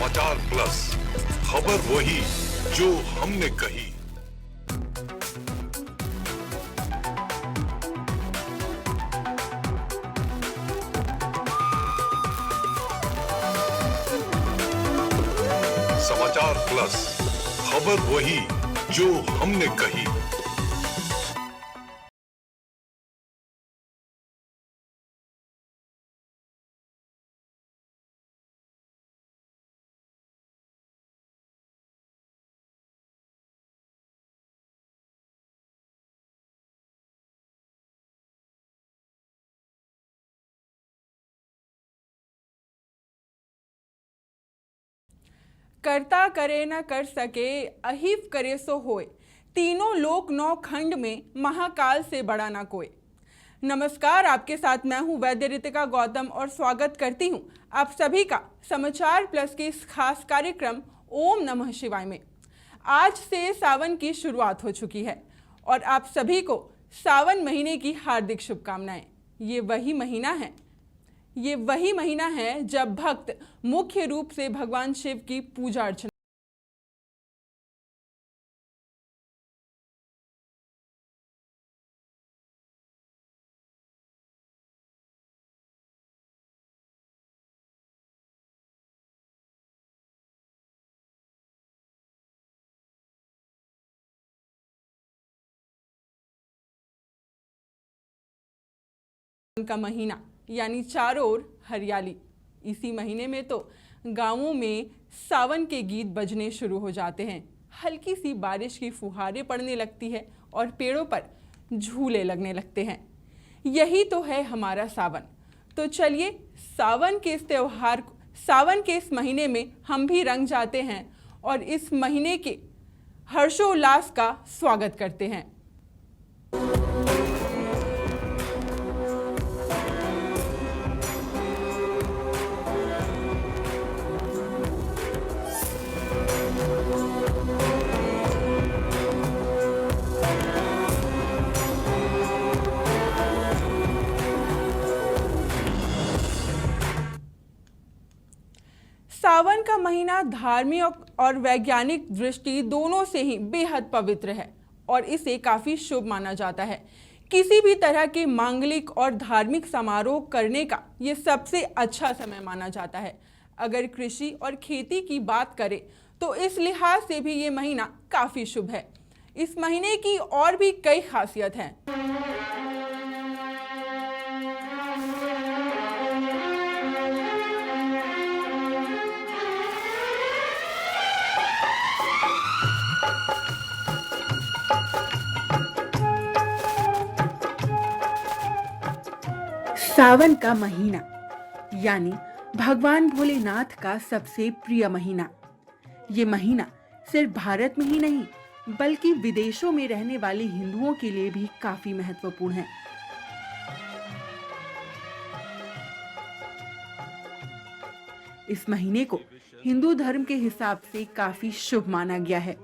समाचार प्लस, खबर वही जो हमने कही। समाचार प्लस, खबर वही जो हमने कही। करता करे न कर सके, अहिव करे सो होए, तीनों लोक नौ खंड में महाकाल से बड़ा ना कोई। नमस्कार, आपके साथ मैं हूं वैद्य रितिका गौतम और स्वागत करती हूं आप सभी का समाचार प्लस के इस खास कार्यक्रम ओम नमः शिवाय में। आज से सावन की शुरुआत हो चुकी है और आप सभी को सावन महीने की हार्दिक शुभकामनाएं। ये वही महीना है जब भक्त मुख्य रूप से भगवान शिव की पूजा अर्चना का महीना यानी चारों ओर हरियाली। इसी महीने में तो गांवों में सावन के गीत बजने शुरू हो जाते हैं, हल्की सी बारिश की फुहारें पड़ने लगती है और पेड़ों पर झूले लगने लगते हैं। यही तो है हमारा सावन। तो चलिए सावन के इस महीने में हम भी रंग जाते हैं और इस महीने के हर्षोल्लास का स्वागत करते हैं। सावन का महीना धार्मिक और वैज्ञानिक दृष्टि दोनों से ही बेहद पवित्र है और इसे काफी शुभ माना जाता है। किसी भी तरह के मांगलिक और धार्मिक समारोह करने का ये सबसे अच्छा समय माना जाता है। अगर कृषि और खेती की बात करें तो इस लिहाज से भी ये महीना काफी शुभ है। इस महीने की और भी कई खासियत हैं। सावन का महीना यानी भगवान भोलेनाथ का सबसे प्रिय महीना। ये महीना सिर्फ भारत में ही नहीं बल्कि विदेशों में रहने वाले हिंदुओं के लिए भी काफी महत्वपूर्ण है। इस महीने को हिंदू धर्म के हिसाब से काफी शुभ माना गया है।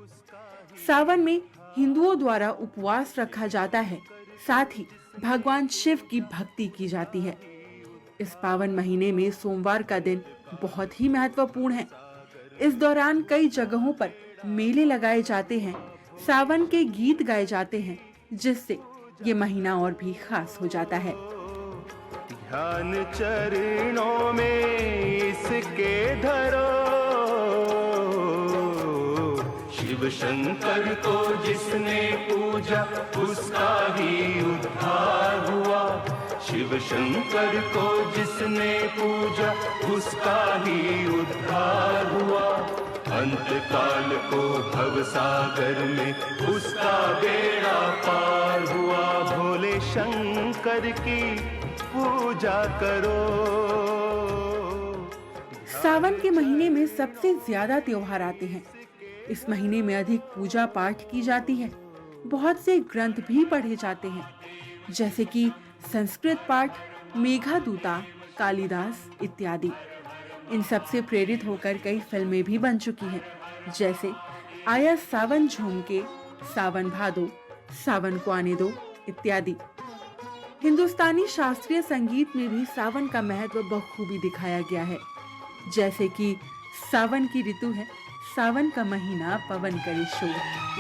सावन में हिंदुओं द्वारा उपवास रखा जाता है, साथ ही भगवान शिव की भक्ति की जाती है। इस पावन महीने में सोमवार का दिन बहुत ही महत्वपूर्ण है। इस दौरान कई जगहों पर मेले लगाए जाते हैं, सावन के गीत गाए जाते हैं, जिससे ये महीना और भी खास हो जाता है। ध्यान चरणों में इसके धरो, शिव शंकर को जिसने पूजा उसका ही उद्धार हुआ। शिव शंकर को जिसने पूजा उसका ही उद्धार हुआ। अंत काल को भव सागर में उसका बेड़ा पार हुआ। भोले शंकर की पूजा करो। सावन के महीने में सबसे ज्यादा त्योहार आते हैं। इस महीने में अधिक पूजा पाठ की जाती है। बहुत से ग्रंथ भी पढ़े जाते हैं, जैसे कि संस्कृत पाठ, मेघदूता, कालिदास इत्यादि। इन सब से प्रेरित होकर कई फिल्में भी बन चुकी हैं, जैसे आया सावन झूमके, सावन भादो, सावन को आने दो इत्यादि। हिंदुस्तानी शास्त्रीय संगीत में भी सावन का महत्व बखूबी दिखाया गया है, जैसे कि सावन की ऋतु है, सावन का महीना, पवन करे शोर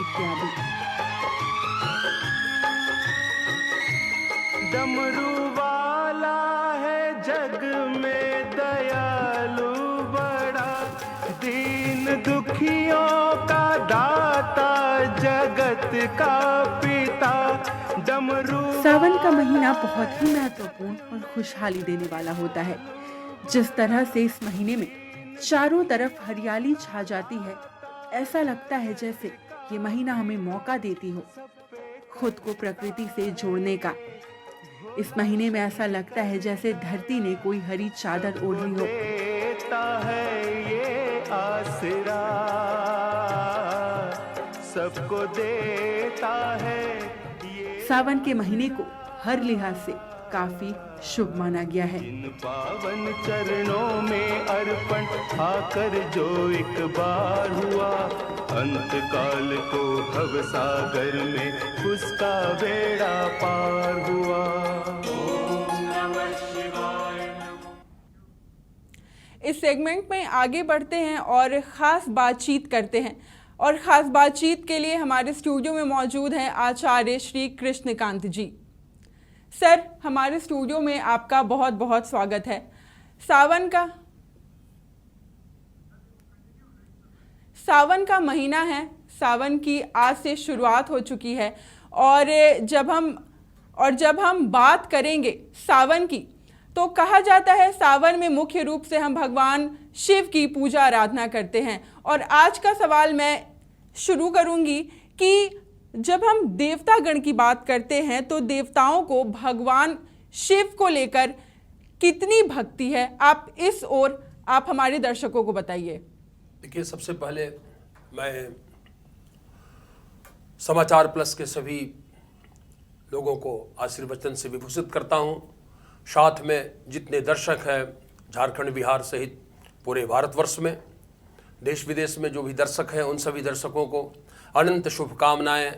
इत्यादि। डमरू वाला है जग में दयालु बड़ा, दीन दुखियों का दाता, जगत का पिता। डमरू सावन का महीना बहुत ही महत्वपूर्ण और खुशहाली देने वाला होता है। जिस तरह से इस महीने में चारों तरफ हरियाली छा जाती है, ऐसा लगता है जैसे ये महीना हमें मौका देती हो खुद को प्रकृति से जोड़ने का। इस महीने में ऐसा लगता है जैसे धरती ने कोई हरी चादर ओढ़ी हो। देता है ये आसरा, सबको देता है ये। सावन के महीने को हर लिहाज से काफी शुभ माना गया है। इन पावन चरणों में अर्पण आकर जो एक बार हुआ, अंत काल को भव सागर में उसका बेड़ा पार हुआ। इस सेगमेंट में आगे बढ़ते हैं और ख़ास बातचीत करते हैं। और ख़ास बातचीत के लिए हमारे स्टूडियो में मौजूद हैं आचार्य श्री कृष्णकांत जी। सर, हमारे स्टूडियो में आपका बहुत बहुत स्वागत है। सावन का महीना है, सावन की आज से शुरुआत हो चुकी है। और जब हम बात करेंगे सावन की, तो कहा जाता है सावन में मुख्य रूप से हम भगवान शिव की पूजा आराधना करते हैं। और आज का सवाल मैं शुरू करूंगी कि जब हम देवता गण की बात करते हैं तो देवताओं को भगवान शिव को लेकर कितनी भक्ति है, आप इस ओर आप हमारे दर्शकों को बताइए। देखिए, सबसे पहले मैं समाचार प्लस के सभी लोगों को आशीर्वचन से विभूषित करता हूं। साथ में जितने दर्शक हैं झारखंड, बिहार सहित पूरे भारतवर्ष में, देश विदेश में जो भी दर्शक हैं, उन सभी दर्शकों को अनंत शुभकामनाएं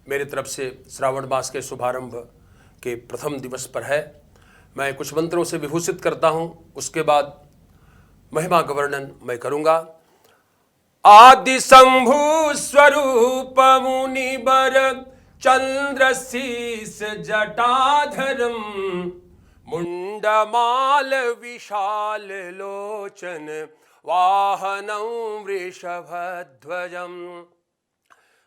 मेरे तरफ से श्रावण मास के शुभारंभ के प्रथम दिवस पर है। मैं कुछ मंत्रों से विभूषित करता हूं, उसके बाद महिमा का वर्णन मैं करूंगा। आदि शंभु स्वरूप मुनिवर चंद्रशीष जटाधरम, मुंडमाल विशाल लोचन वाहनं वृषभध्वजम्,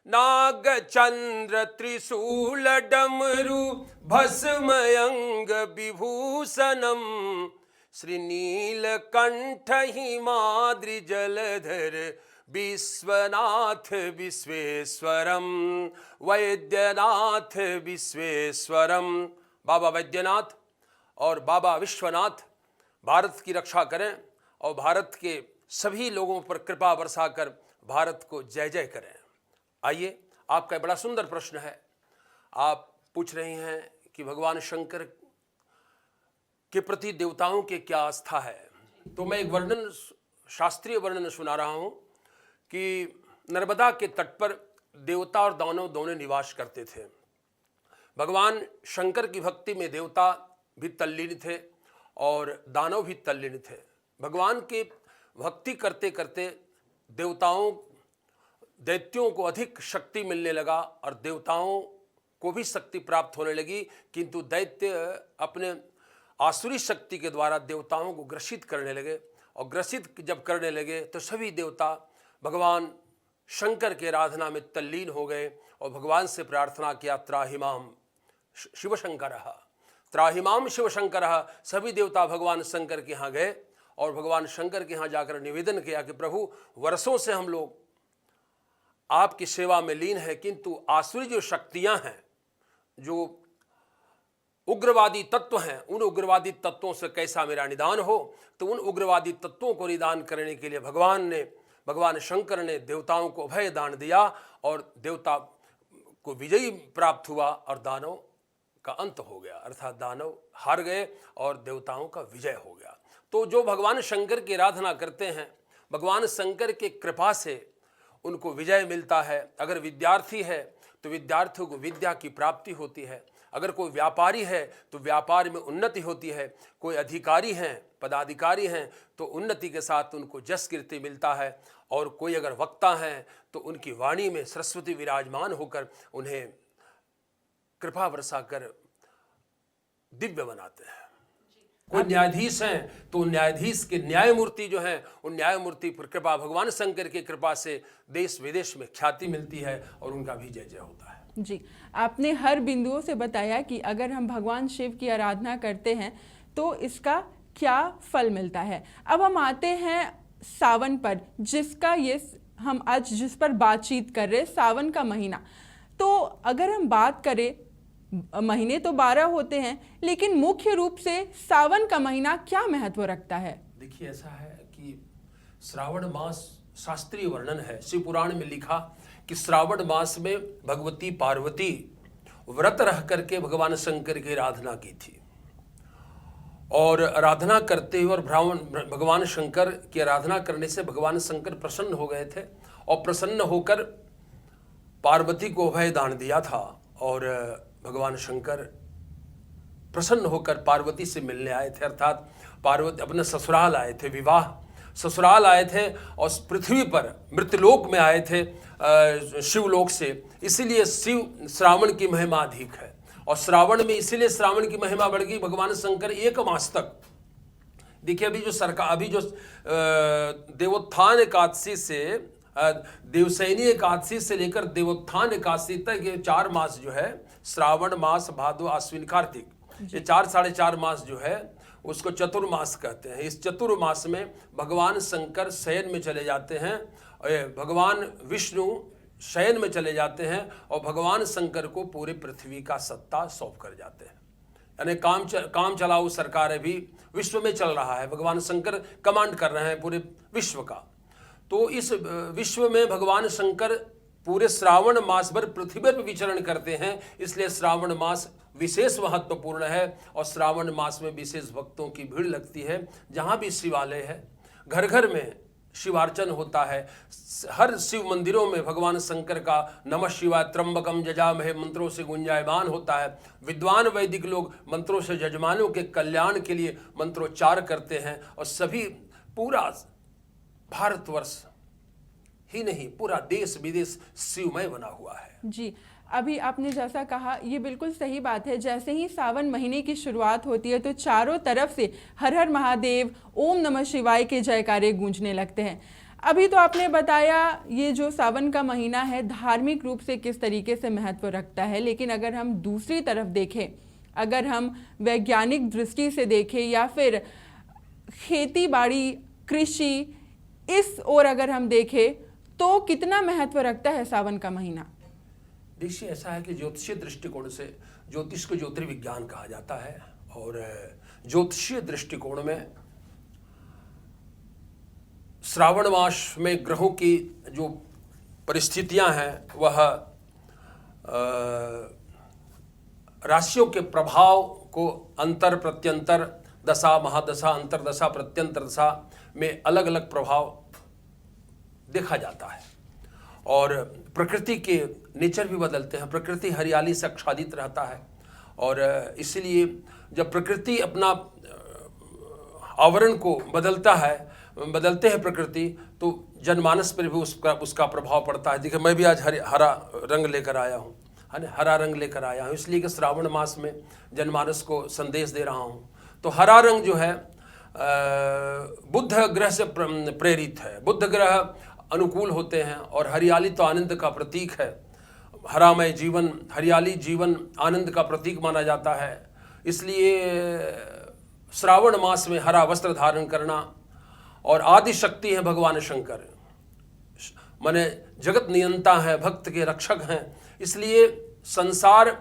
नागचंद्र त्रिशूल डमरु भस्मयंग विभूषणम्, श्रीनीलकंठ हिमाद्रि जलधर विश्वनाथ विश्वेश्वरम, वैद्यनाथ विश्वेश्वरम। बाबा वैद्यनाथ और बाबा विश्वनाथ भारत की रक्षा करें और भारत के सभी लोगों पर कृपा बरसाकर भारत को जय जय करें। आइए, आपका बड़ा सुंदर प्रश्न है। आप पूछ रहे हैं कि भगवान शंकर के प्रति देवताओं के क्या आस्था है। तो मैं एक वर्णन, शास्त्रीय वर्णन सुना रहा हूं कि नर्मदा के तट पर देवता और दानव दोनों निवास करते थे। भगवान शंकर की भक्ति में देवता भी तल्लीन थे और दानव भी तल्लीन थे। भगवान की भक्ति करते करते दैत्यों को अधिक शक्ति मिलने लगा और देवताओं को भी शक्ति प्राप्त होने लगी, किंतु दैत्य अपने आसुरी शक्ति के द्वारा देवताओं को ग्रसित करने लगे। और ग्रसित जब करने लगे तो सभी देवता भगवान शंकर के आराधना में तल्लीन हो गए और भगवान से प्रार्थना किया, त्राहिमाम शिवशंकरः, त्राहिमाम शिवशंकरः। सभी देवता भगवान शंकर के यहाँ गए और भगवान शंकर के यहाँ जाकर निवेदन किया कि प्रभु, वर्षों से हम लोग आपकी सेवा में लीन है, किंतु आसुरी जो शक्तियां हैं, जो उग्रवादी तत्व हैं, उन उग्रवादी तत्वों से कैसा मेरा निदान हो। तो उन उग्रवादी तत्वों को निदान करने के लिए भगवान शंकर ने देवताओं को अभय दान दिया और देवता को विजयी प्राप्त हुआ और दानव का अंत हो गया, अर्थात दानव हार गए और देवताओं का विजय हो गया। तो जो भगवान शंकर की आराधना करते हैं, भगवान शंकर की कृपा से उनको विजय मिलता है। अगर विद्यार्थी है तो विद्यार्थियों को विद्या की प्राप्ति होती है। अगर कोई व्यापारी है तो व्यापार में उन्नति होती है। कोई अधिकारी हैं, पदाधिकारी हैं तो उन्नति के साथ उनको जस कीर्ति मिलता है। और कोई अगर वक्ता हैं तो उनकी वाणी में सरस्वती विराजमान होकर उन्हें कृपा बरसा कर दिव्य बनाते हैं। कोई न्यायाधीश हैं तो न्यायाधीश के न्यायमूर्ति जो हैं उन न्यायमूर्ति पर कृपा भगवान शंकर की कृपा से देश विदेश में ख्याति मिलती है और उनका भी जय जय होता है। जी, आपने हर बिंदुओं से बताया कि अगर हम भगवान शिव की आराधना करते हैं तो इसका क्या फल मिलता है। अब हम आते हैं सावन पर, जिसका ये हम आज जिस पर बातचीत कर रहे हैं, सावन का महीना। तो अगर हम बात करें, महीने तो 12 होते हैं, लेकिन मुख्य रूप से सावन का महीना क्या महत्व रखता है? देखिए, ऐसा है कि श्रावण मास शास्त्रीय वर्णन है, शिव पुराण में लिखा कि श्रावण मास में भगवती पार्वती व्रत रह करके भगवान शंकर की आराधना की थी। और आराधना करते हुए और भगवान शंकर की आराधना करने से भगवान शंकर प्रसन्न हो गए थे और प्रसन्न होकर पार्वती को अभय दान दिया था। और भगवान शंकर प्रसन्न होकर पार्वती से मिलने आए थे, अर्थात पार्वती अपने ससुराल आए थे, विवाह ससुराल आए थे और पृथ्वी पर मृतलोक में आए थे शिवलोक से। इसीलिए शिव श्रावण की महिमा अधिक है। और श्रावण में इसीलिए श्रावण की महिमा बढ़ गई, भगवान शंकर 1 मास तक, देखिए अभी जो देवोत्थान एकादशी से देवशयनी एकादशी से लेकर देवोत्थान एकादशी तक ये 4 मास जो है, श्रावण मास, भादो, आश्विन, कार्तिक, ये 4 साढ़े 4 मास जो है उसको चतुर्मास कहते हैं। इस चतुर्मास में भगवान शंकर शयन में चले जाते हैं, भगवान विष्णु शयन में चले जाते हैं और भगवान शंकर को पूरे पृथ्वी का सत्ता सौंप कर जाते हैं। यानी काम चलाऊ सरकार अभी विश्व में चल रहा है, भगवान शंकर कमांड कर रहे हैं पूरे विश्व का। तो इस विश्व में भगवान शंकर पूरे श्रावण मास भर पृथ्वी पर विचरण करते हैं, इसलिए श्रावण मास विशेष महत्वपूर्ण है। और श्रावण मास में विशेष भक्तों की भीड़ लगती है। जहाँ भी शिवालय है, घर घर में शिवार्चन होता है। हर शिव मंदिरों में भगवान शंकर का नमः शिवाय त्र्यंबकम जजामहे मंत्रों से गुंजायमान होता है। विद्वान वैदिक लोग मंत्रों से जजमानों के कल्याण के लिए मंत्रोच्चार करते हैं। और सभी पूरा भारतवर्ष ही नहीं, पूरा देश विदेश शिवमय बना हुआ है। जी, अभी आपने जैसा कहा ये बिल्कुल सही बात है। जैसे ही सावन महीने की शुरुआत होती है तो चारों तरफ से हर हर महादेव, ओम नमः शिवाय के जयकारे गूंजने लगते हैं। अभी तो आपने बताया ये जो सावन का महीना है धार्मिक रूप से किस तरीके से महत्व रखता है, लेकिन अगर हम दूसरी तरफ देखें, अगर हम वैज्ञानिक दृष्टि से देखें या फिर खेती बाड़ी, कृषि, इस ओर अगर हम देखें तो कितना महत्व रखता है सावन का महीना? देखिए, ऐसा है कि ज्योतिषीय दृष्टिकोण से, ज्योतिष को ज्योतिर्विज्ञान कहा जाता है, और ज्योतिषीय दृष्टिकोण में श्रावण मास में ग्रहों की जो परिस्थितियां हैं वह राशियों के प्रभाव को अंतर प्रत्यंतर दशा, महादशा, अंतरदशा, प्रत्यंतर दशा में अलग अलग प्रभाव देखा जाता है। और प्रकृति के नेचर भी बदलते हैं। प्रकृति हरियाली से आच्छादित रहता है और इसीलिए जब प्रकृति अपना आवरण को बदलते हैं प्रकृति, तो जनमानस पर भी उसका प्रभाव पड़ता है। देखिए, मैं भी आज हरा रंग लेकर आया हूँ, हरा रंग लेकर आया हूँ, इसलिए कि श्रावण मास में जनमानस को संदेश दे रहा हूँ। तो हरा रंग जो है बुध ग्रह से प्रेरित है। बुध ग्रह अनुकूल होते हैं और हरियाली तो आनंद का प्रतीक है। हरामय जीवन, हरियाली जीवन आनंद का प्रतीक माना जाता है। इसलिए श्रावण मास में हरा वस्त्र धारण करना, और आदि शक्ति है भगवान शंकर, माने जगत नियंता है, भक्त के रक्षक हैं, इसलिए संसार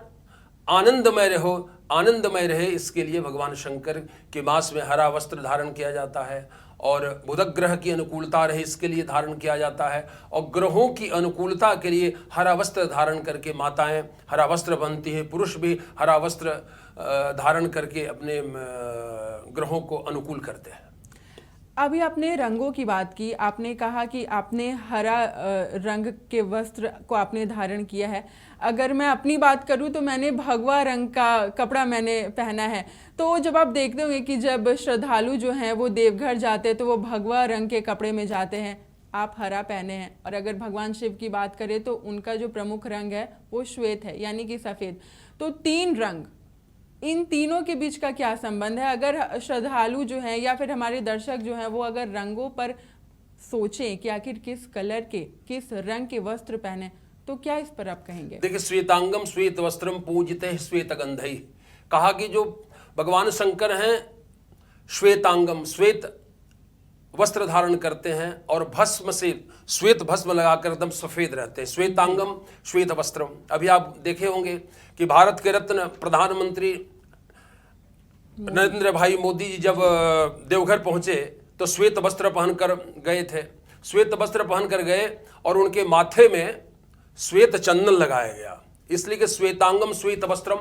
आनंदमय रहे, इसके लिए भगवान शंकर के मास में हरा वस्त्र धारण किया जाता है। और बुध ग्रह की अनुकूलता रहे, इसके लिए धारण किया जाता है। और ग्रहों की अनुकूलता के लिए हरा वस्त्र धारण करके माताएं हरा वस्त्र पहनती है, पुरुष भी हरा वस्त्र धारण करके अपने ग्रहों को अनुकूल करते हैं। अभी आपने रंगों की बात की, आपने कहा कि आपने हरा रंग के वस्त्र को आपने धारण किया है। अगर मैं अपनी बात करूं तो मैंने भगवा रंग का कपड़ा मैंने पहना है। तो जब आप देखते होंगे कि जब श्रद्धालु जो हैं वो देवघर जाते हैं तो वो भगवा रंग के कपड़े में जाते हैं, आप हरा पहने हैं। और अगर भगवान शिव की बात करें तो उनका जो प्रमुख रंग है वो श्वेत है, यानी कि सफ़ेद। तो 3 रंग, इन तीनों के बीच का क्या संबंध है? अगर श्रद्धालु जो हैं या फिर हमारे दर्शक जो हैं वो अगर रंगों पर सोचें कि आखिर किस कलर के, किस रंग के वस्त्र पहने, तो क्या इस पर आप कहेंगे? देखिए, श्वेतांगम श्वेत वस्त्रम पूजिते श्वेत गंधई, कहा कि जो भगवान शंकर हैं श्वेतांगम, श्वेत वस्त्र धारण करते हैं और भस्म से, श्वेत भस्म लगाकर एकदम सफेद रहते हैं। श्वेतांगम श्वेत वस्त्रम। अभी आप देखे होंगे कि भारत के रत्न प्रधानमंत्री नरेंद्र भाई मोदी जी जब देवघर पहुंचे तो श्वेत वस्त्र पहनकर गए थे। श्वेत वस्त्र पहनकर गए और उनके माथे में श्वेत चंदन लगाया गया, इसलिए कि श्वेतांगम श्वेत वस्त्रम,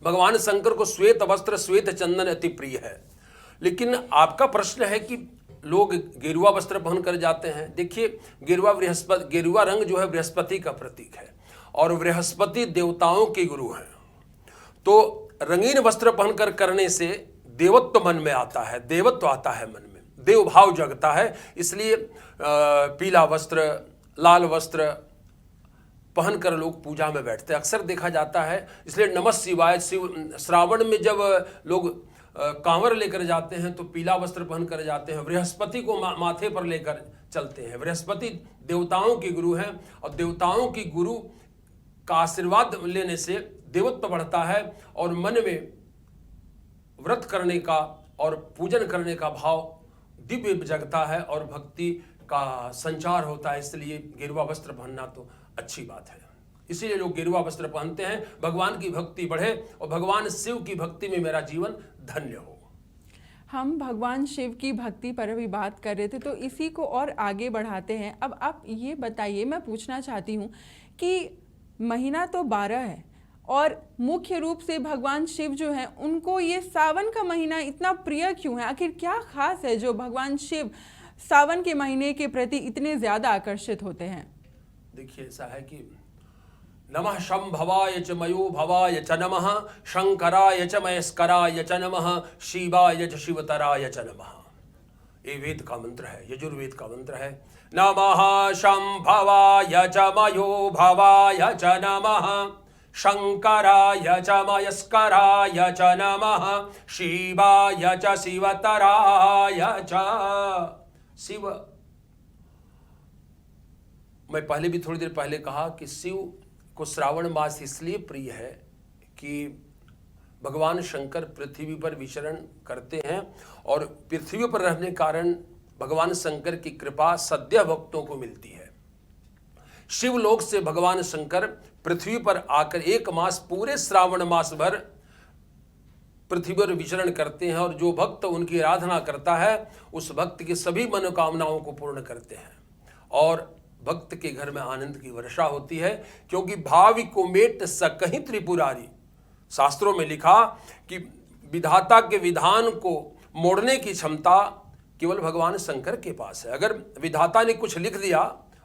भगवान शंकर को श्वेत वस्त्र श्वेत चंदन अति प्रिय है। लेकिन आपका प्रश्न है कि लोग गेरुआ वस्त्र पहन कर जाते हैं। देखिए, गेरुआ रंग जो है बृहस्पति का प्रतीक है और बृहस्पति देवताओं के गुरु हैं। तो रंगीन वस्त्र पहनकर करने से देवत्व मन में आता है, देवत्व आता है मन में, देव भाव जगता है। इसलिए पीला वस्त्र, लाल वस्त्र पहनकर लोग पूजा में बैठते हैं, अक्सर देखा जाता है। इसलिए नमः शिवाय, शिव श्रावण में जब लोग कांवर लेकर जाते हैं तो पीला वस्त्र पहनकर जाते हैं, बृहस्पति को माथे पर लेकर चलते हैं। बृहस्पति देवताओं के गुरु हैं और देवताओं की गुरु का आशीर्वाद लेने से देवत्व बढ़ता है और मन में व्रत करने का और पूजन करने का भाव दिव्य जगता है और भक्ति का संचार होता है। इसलिए गेरुआ वस्त्र पहनना तो अच्छी बात है, इसीलिए लोग गेरुआ वस्त्र पहनते हैं। भगवान की भक्ति बढ़े और भगवान शिव की भक्ति में मेरा जीवन धन्य हो। हम भगवान शिव की भक्ति पर अभी बात कर रहे थे, तो इसी को और आगे बढ़ाते हैं। अब आप ये बताइए, मैं पूछना चाहती हूँ कि महीना तो 12 है और मुख्य रूप से भगवान शिव जो हैं उनको ये सावन का महीना इतना प्रिय क्यों है? आखिर क्या खास है जो भगवान शिव सावन के महीने के प्रति इतने ज़्यादा आकर्षित होते हैं? देखिए, ऐसा है कि नमः शंभवाय च मयो भवाय च नमः, शंकराय च मयस्कराय च नमः, शिवाय च शिवतराय च नमः। ये वेद का मंत्र है, यजुर्वेद का मंत्र है। नमः शंभवाय च मयो भवाय च नमः, शंकराय च मयस्कराय च नमः, शिवाय च शिवतराय च। शिव, मैं पहले भी थोड़ी देर पहले कहा कि शिव को श्रावण मास इसलिए प्रिय है कि भगवान शंकर पृथ्वी पर विचरण करते हैं और पृथ्वी पर रहने के कारण भगवान शंकर की कृपा सद्य भक्तों को मिलती है। शिवलोक से भगवान शंकर पृथ्वी पर आकर 1 मास, पूरे श्रावण मास भर पृथ्वी पर विचरण करते हैं और जो भक्त उनकी आराधना करता है उस भक्त की सभी मनोकामनाओं को पूर्ण करते हैं और भक्त के घर में आनंद की वर्षा होती है। क्योंकि भाविको मेट सकहि त्रिपुरारी, शास्त्रों में लिखा कि विधाता के विधान को मोड़ने की क्षमता केवल भगवान शंकर के पास है। अगर विधाता ने कुछ लिख दिया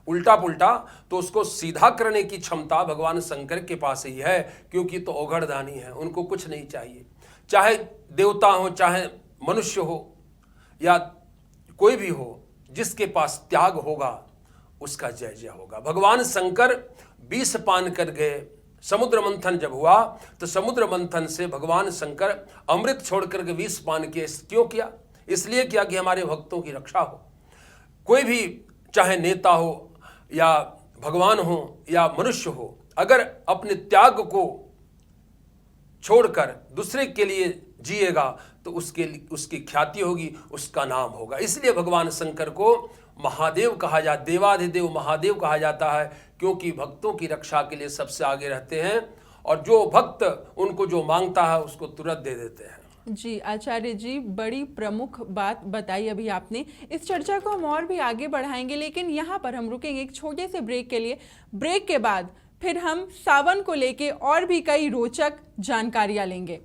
उल्टा पुल्टा तो उसको सीधा करने की क्षमता भगवान शंकर के पास ही है, क्योंकि तो औघड़दानी है, उनको कुछ नहीं चाहिए। चाहे देवता हो, चाहे मनुष्य हो या कोई भी हो, जिसके पास त्याग होगा उसका जय जय होगा। भगवान शंकर 20 पान कर गए। समुद्र मंथन जब हुआ तो समुद्र मंथन से भगवान शंकर अमृत छोड़ करके 20 पान किए। क्यों किया? इसलिए किया कि हमारे भक्तों की रक्षा हो। कोई भी चाहे नेता हो या भगवान हो या मनुष्य हो, अगर अपने त्याग को छोड़कर दूसरे के लिए जिएगा तो उसकी ख्याति होगी, उसका नाम होगा। इसलिए भगवान शंकर को महादेव कहा जाता, देवाधिदेव महादेव कहा जाता है, क्योंकि भक्तों की रक्षा के लिए सबसे आगे रहते हैं और जो भक्त उनको जो मांगता है उसको तुरंत दे देते हैं। जी आचार्य जी, बड़ी प्रमुख बात बताई अभी आपने। इस चर्चा को हम और भी आगे बढ़ाएंगे, लेकिन यहाँ पर हम रुकेंगे एक छोटे से ब्रेक के लिए। ब्रेक के बाद फिर हम सावन को लेके और भी कई रोचक जानकारियां लेंगे।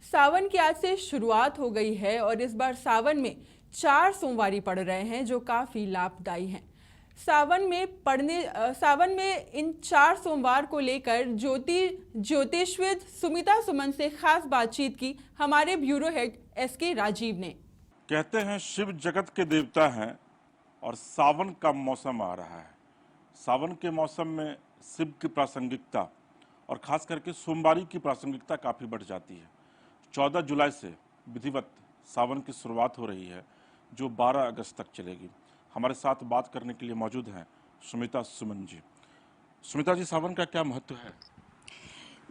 सावन की आज से शुरुआत हो गई है और इस बार सावन में 4 सोमवारी पड़ रहे हैं जो काफ़ी लाभदायी हैं। सावन में इन 4 सोमवार को लेकर ज्योतिषविद सुमिता सुमन से खास बातचीत की हमारे ब्यूरो हेड SK राजीव ने। कहते हैं शिव जगत के देवता हैं और सावन का मौसम आ रहा है। सावन के मौसम में शिव की प्रासंगिकता और खास करके सोमवारी की प्रासंगिकता काफ़ी बढ़ जाती है। 14 जुलाई से विधिवत सावन की शुरुआत हो रही है जो 12 अगस्त तक चलेगी। हमारे साथ बात करने के लिए मौजूद हैं सुमिता सुमन जी। सुमिता जी, सावन का क्या महत्व है?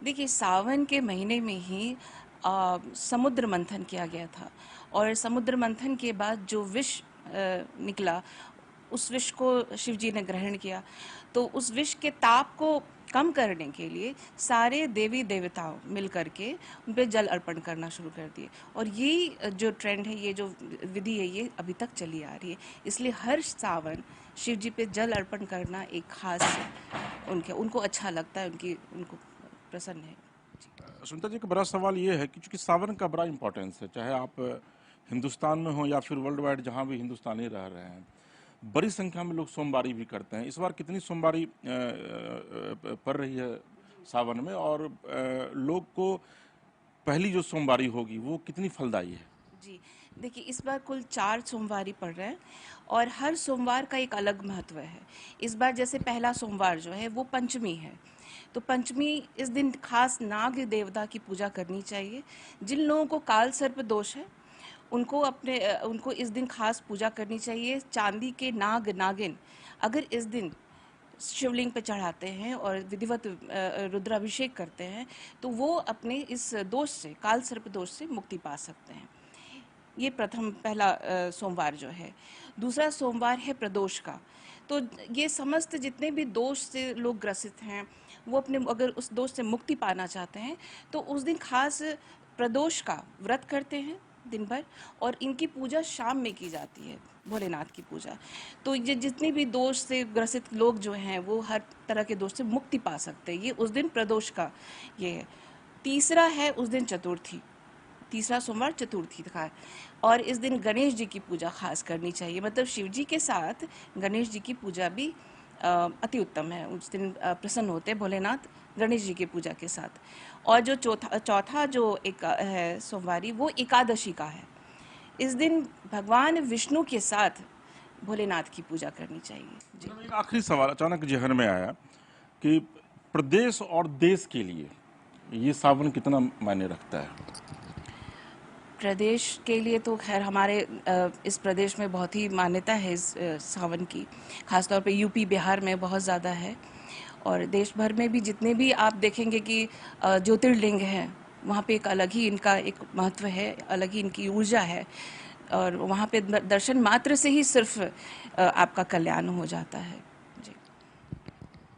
देखिए, सावन के महीने में ही समुद्र मंथन किया गया था और समुद्र मंथन के बाद जो विष निकला उस विष को शिव जी ने ग्रहण किया। तो उस विष के ताप को कम करने के लिए सारे देवी देवताओं मिल करके उन पे जल अर्पण करना शुरू कर दिए और ये जो ट्रेंड है, ये जो विधि है, ये अभी तक चली आ रही है। इसलिए हर सावन शिव जी पे जल अर्पण करना एक खास उनको अच्छा लगता है, उनको प्रसन्न है। सुमिता जी, का बड़ा सवाल ये है कि चूंकि सावन का बड़ा इंपॉर्टेंस है, चाहे आप हिंदुस्तान में हो या फिर वर्ल्ड वाइड जहाँ भी हिंदुस्तानी रह रहे हैं, बड़ी संख्या में लोग सोमवारी भी करते हैं। इस बार कितनी सोमवारी पड़ रही है सावन में और लोग को पहली जो सोमवारी होगी वो कितनी फलदायी है? जी देखिए, इस बार कुल 4 सोमवारी पड़ रहे हैं और हर सोमवार का एक अलग महत्व है। इस बार जैसे पहला सोमवार जो है वो पंचमी है, तो पंचमी इस दिन खास नाग देवता की पूजा करनी चाहिए। जिन लोगों को काल सर्प दोष है उनको इस दिन खास पूजा करनी चाहिए। चांदी के नाग नागिन अगर इस दिन शिवलिंग पे चढ़ाते हैं और विधिवत रुद्राभिषेक करते हैं तो वो अपने इस दोष से, काल सर्प दोष से मुक्ति पा सकते हैं। ये पहला सोमवार जो है। दूसरा सोमवार है प्रदोष का। तो ये समस्त जितने भी दोष से लोग ग्रसित हैं वो अगर उस दोष से मुक्ति पाना चाहते हैं तो उस दिन खास प्रदोष का व्रत करते हैं दिन भर और इनकी पूजा शाम में की जाती है, भोलेनाथ की पूजा। तो ये जितने भी दोष से ग्रसित लोग जो हैं वो हर तरह के दोष से मुक्ति पा सकते हैं। ये उस दिन प्रदोष का ये है। तीसरा है उस दिन चतुर्थी, तीसरा सोमवार चतुर्थी का, और इस दिन गणेश जी की पूजा खास करनी चाहिए। मतलब शिव जी के साथ गणेश जी की पूजा भी अति उत्तम है। उस दिन प्रसन्न होते हैं भोलेनाथ गणेश जी की पूजा के साथ। और जो चौथा जो एक है सोमवारी, वो एकादशी का है। इस दिन भगवान विष्णु के साथ भोलेनाथ की पूजा करनी चाहिए। जी, एक आखिरी सवाल अचानक जहन में आया कि प्रदेश और देश के लिए ये सावन कितना मायने रखता है? प्रदेश के लिए तो खैर हमारे इस प्रदेश में बहुत ही मान्यता है इस सावन की, खासतौर पे यूपी बिहार में बहुत ज़्यादा है। और देश भर में भी जितने भी आप देखेंगे कि ज्योतिर्लिंग हैं वहाँ पे एक अलग ही इनका एक महत्व है, अलग ही इनकी ऊर्जा है और वहाँ पे दर्शन मात्र से ही सिर्फ आपका कल्याण हो जाता है। जी,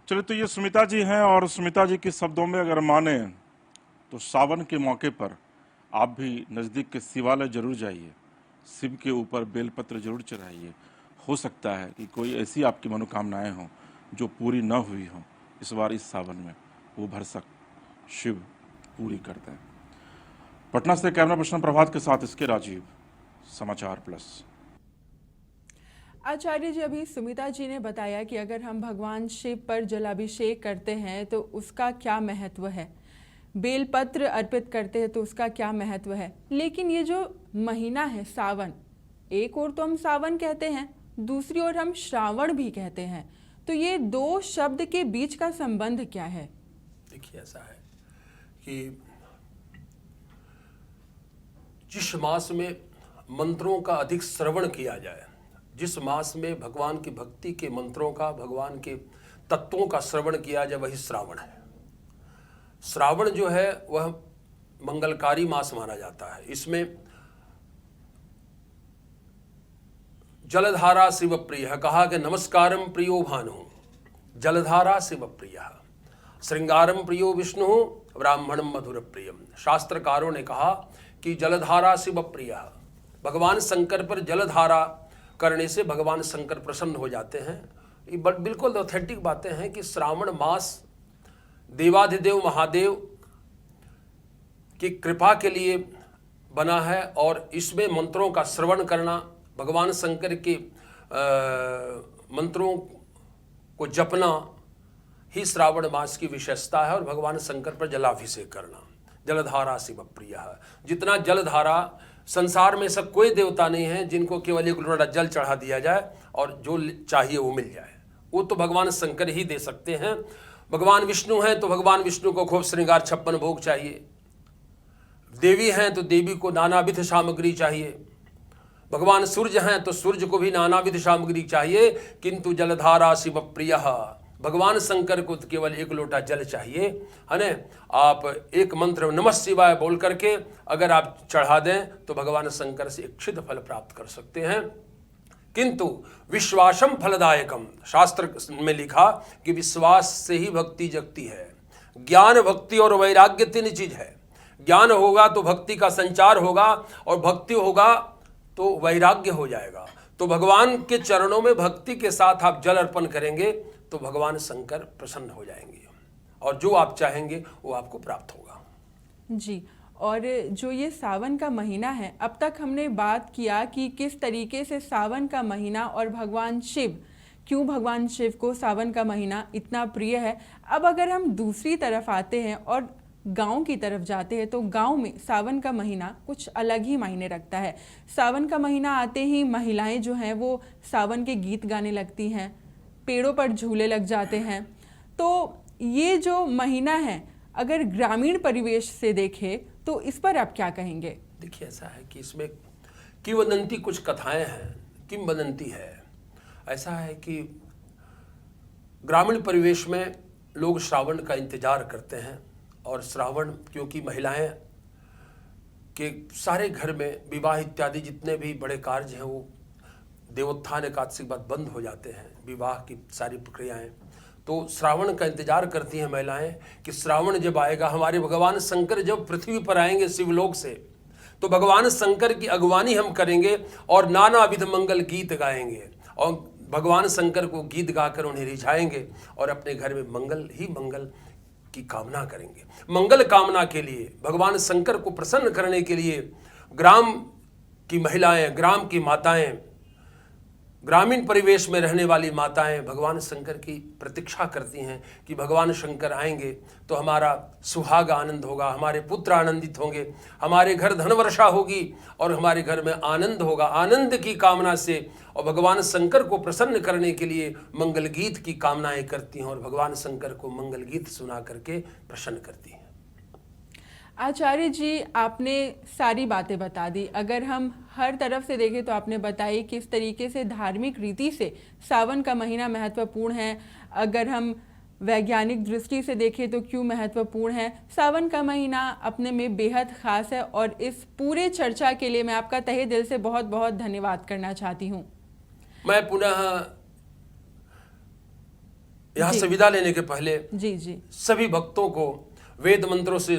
चलिए, तो ये सुमिता जी हैं और सुमिता जी के शब्दों में अगर माने तो सावन के मौके पर आप भी नज़दीक के शिवालय जरूर जाइए, शिव के ऊपर बेलपत्र जरूर चढ़ाइए। हो सकता है कि कोई ऐसी आपकी मनोकामनाएं हों जो पूरी न हुई हों, इस बार इस सावन में वो भरसक शिव पूरी करते हैं। पटना से कैमरा पर्सन प्रभात के साथ SK राजीव, समाचार प्लस। आचार्य जी, अभी सुमिता जी ने बताया कि अगर हम भगवान शिव पर जलाभिषेक करते हैं तो उसका क्या महत्व है, बेलपत्र अर्पित करते हैं तो उसका क्या महत्व है। लेकिन ये जो महीना है सावन, एक ओर तो हम सावन कहते हैं, दूसरी ओर हम श्रावण भी कहते हैं, तो ये दो शब्द के बीच का संबंध क्या है? देखिए, ऐसा है कि जिस मास में मंत्रों का अधिक श्रवण किया जाए, जिस मास में भगवान की भक्ति के मंत्रों का, भगवान के तत्वों का श्रवण किया जाए, वही श्रावण है। श्रावण जो है वह मंगलकारी मास माना जाता है। इसमें जलधारा शिव प्रिय कहा कि नमस्कारम प्रियो भानु, जलधारा शिव प्रिय, श्रृंगारम प्रियो विष्णु, ब्राह्मणम मधुर प्रियम। शास्त्रकारों ने कहा कि जलधारा शिव प्रिय, भगवान शंकर पर जलधारा करने से भगवान शंकर प्रसन्न हो जाते हैं। ये बिल्कुल ऑथेंटिक बातें हैं कि श्रावण मास देवाधिदेव महादेव की कृपा के लिए बना है और इसमें मंत्रों का श्रवण करना, भगवान शंकर के मंत्रों को जपना ही श्रावण मास की विशेषता है। और भगवान शंकर पर जलाभिषेक करना, जलधारा शिव प्रिय है। जितना जलधारा, संसार में सब कोई देवता नहीं है जिनको केवल एक लोटा जल चढ़ा दिया जाए और जो चाहिए वो मिल जाए, वो तो भगवान शंकर ही दे सकते हैं। भगवान विष्णु हैं तो भगवान विष्णु को खूब श्रृंगार 56 भोग चाहिए। देवी हैं तो देवी को नानाविध सामग्री चाहिए। भगवान सूर्य हैं तो सूर्य को भी नानाविध सामग्री चाहिए, किंतु जलधारा शिव प्रिय, भगवान शंकर को तो केवल एक लोटा जल चाहिए, है ना। आप एक मंत्र नमः शिवाय बोल करके अगर आप चढ़ा दें तो भगवान शंकर से इच्छित फल प्राप्त कर सकते हैं। किंतु विश्वासम फलदायकम, शास्त्र में लिखा कि विश्वास से ही भक्ति जगती है। ज्ञान, भक्ति और वैराग्य 3 चीज है। ज्ञान होगा तो भक्ति का संचार होगा, और भक्ति होगा तो वैराग्य हो जाएगा। तो भगवान के चरणों में भक्ति के साथ आप जल अर्पण करेंगे तो भगवान शंकर प्रसन्न हो जाएंगे और जो आप चाहेंगे वो आपको प्राप्त होगा। जी, और जो ये सावन का महीना है, अब तक हमने बात किया कि किस तरीके से सावन का महीना और भगवान शिव, क्यों भगवान शिव को सावन का महीना इतना प्रिय है। अब अगर हम दूसरी तरफ आते हैं और गांव की तरफ जाते हैं तो गांव में सावन का महीना कुछ अलग ही मायने रखता है। सावन का महीना आते ही महिलाएं जो हैं वो सावन के गीत गाने लगती हैं, पेड़ों पर झूले लग जाते हैं। तो ये जो महीना है, अगर ग्रामीण परिवेश से देखें तो इस पर आप क्या कहेंगे? देखिए, ऐसा है कि इसमें किंवदंती कुछ कथाएं हैं, किंवदंती है। ऐसा है कि ग्रामीण परिवेश में लोग श्रावण का इंतजार करते हैं, और श्रावण क्योंकि महिलाएं के सारे घर में विवाह इत्यादि जितने भी बड़े कार्य हैं वो देवोत्थान एकादशी के बाद बंद हो जाते हैं, विवाह की सारी प्रक्रियाएं। तो श्रावण का इंतजार करती हैं महिलाएं कि श्रावण जब आएगा, हमारे भगवान शंकर जब पृथ्वी पर आएंगे शिवलोक से, तो भगवान शंकर की अगवानी हम करेंगे और नानाविध मंगल गीत गाएंगे और भगवान शंकर को गीत गाकर उन्हें रिझाएंगे और अपने घर में मंगल ही मंगल की कामना करेंगे। मंगल कामना के लिए, भगवान शंकर को प्रसन्न करने के लिए ग्राम की महिलाएं, ग्राम की माताएं, ग्रामीण परिवेश में रहने वाली माताएं भगवान शंकर की प्रतीक्षा करती हैं कि भगवान शंकर आएंगे तो हमारा सुहाग आनंद होगा, हमारे पुत्र आनंदित होंगे, हमारे घर धन वर्षा होगी और हमारे घर में आनंद होगा। आनंद की कामना से और भगवान शंकर को प्रसन्न करने के लिए मंगल गीत की कामनाएं करती हैं और भगवान शंकर को मंगल गीत सुना करके प्रसन्न करती हैं। आचार्य जी, आपने सारी बातें बता दी। अगर हम हर तरफ से देखें तो आपने बताई किस तरीके से धार्मिक रीति से सावन का महीना महत्वपूर्ण है। अगर हम वैज्ञानिक दृष्टि से देखें तो क्यों महत्वपूर्ण है। सावन का महीना अपने में बेहद खास है और इस पूरे चर्चा के लिए मैं आपका तहे दिल से बहुत बहुत धन्यवाद करना चाहती हूँ। मैं पुनः यहाँ से विदा लेने के पहले जी सभी भक्तों को वेद मंत्रों से,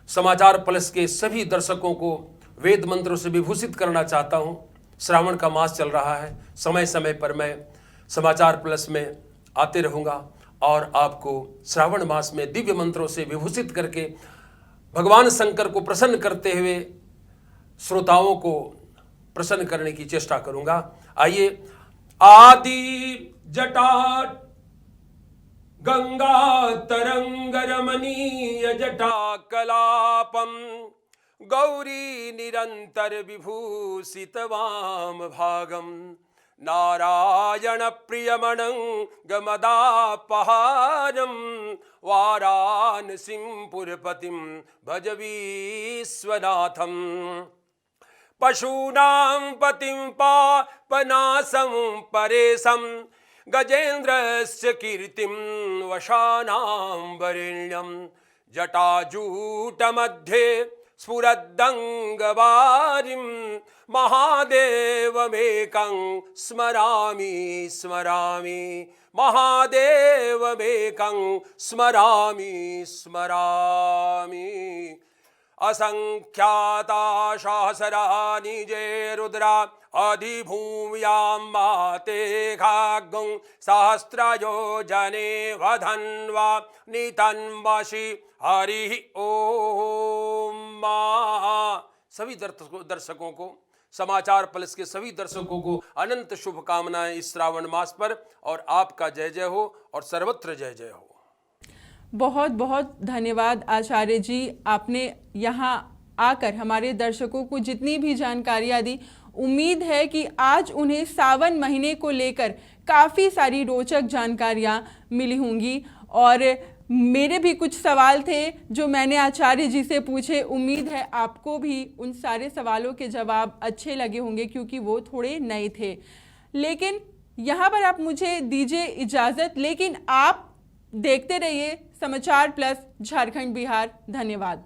समाचार प्लस के सभी दर्शकों को वेद मंत्रों से विभूषित करना चाहता हूँ। श्रावण का मास चल रहा है, समय समय पर मैं समाचार प्लस में आते रहूँगा और आपको श्रावण मास में दिव्य मंत्रों से विभूषित करके भगवान शंकर को प्रसन्न करते हुए श्रोताओं को प्रसन्न करने की चेष्टा करूँगा। आइए, आदि जटा गंगा तरंग रमणीय जटा कलापम गौरी निरंतर विभूषित वाम भागम नारायण प्रियमणं गमदापहारं वाराणसीं पुरपतिं भज विश्वनाथं पशूनां पतिं पापनाशं परेशं गजेन्द्रस्य कीर्तिं वशानां वरेण्यं जटाजूटमध्ये स्फुरद्दङ्गवारिं महादेवमेकं स्मरामि स्मरामि महादेवमेकं स्मरामि स्मरामि असंख्याता सहस्राणि जे रुद्रा अधिभूम्यां माते खाग्गं सहस्रयोजने वधन्वा नितन्वसि हरिः ॐ सभी दर्शकों को, समाचार प्लस के सभी दर्शकों को अनंत शुभकामनाएं इस श्रावण मास पर, और आपका जय जय हो और सर्वत्र जय जय हो। बहुत बहुत धन्यवाद आचार्य जी, आपने यहाँ आकर हमारे दर्शकों को जितनी भी जानकारियाँ दी। उम्मीद है कि आज उन्हें सावन महीने को लेकर काफ़ी सारी रोचक जानकारियाँ मिली होंगी, और मेरे भी कुछ सवाल थे जो मैंने आचार्य जी से पूछे। उम्मीद है आपको भी उन सारे सवालों के जवाब अच्छे लगे होंगे, क्योंकि वो थोड़े नए थे। लेकिन यहाँ पर आप मुझे दीजिए इजाज़त, लेकिन आप देखते रहिए समाचार प्लस झारखंड बिहार। धन्यवाद।